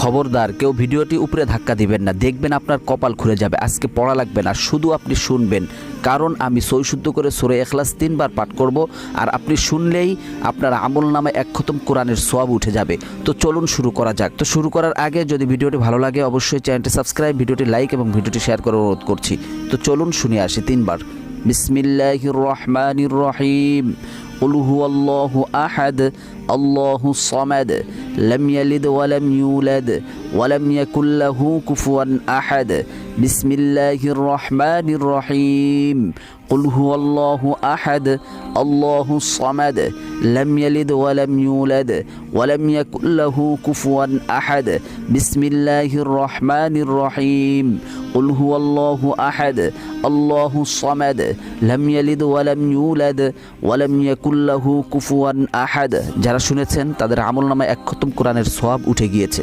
খবরদার কেউ ভিডিওটি উপরে ধাক্কা দিবেন না, দেখবেন আপনার কপাল খুলে যাবে। আজকে পড়া লাগবে না, শুধু আপনি শুনবেন, কারণ আমি সই শুদ্ধ করে সূরা ইখলাস 3 বার পাঠ করব, আর আপনি শুনলেই আপনার আমল নামায় 1 খতম কোরআনের সওয়াব উঠে যাবে। তো চলুন শুরু করা যাক। তো শুরু করার আগে যদি ভিডিওটি ভালো লাগে অবশ্যই চ্যানেলটি সাবস্ক্রাইব, ভিডিওটি লাইক এবং ভিডিওটি শেয়ার করার অনুরোধ করছি। তো চলুন শুনে আসি 3 বার। বিসমিল্লাহির রহমানির রহিম। قل هو الله أحد الله الصمد لم يلد ولم يولد ولم يكن له كفوا أحد بسم الله الرحمن الرحيم قل هو الله أحد الله الصمد لم يلد ولم يولد ولم يكن له كفوا أحد بسم الله الرحمن الرحيم قل هو الله أحد الله الصمد لم يلد ولم يولد ولم يكن له كفوا أحد। যারা শুনেছেন তাদের আমলনামায় 1 খতম কোরআনের সওয়াব উঠে গিয়েছে।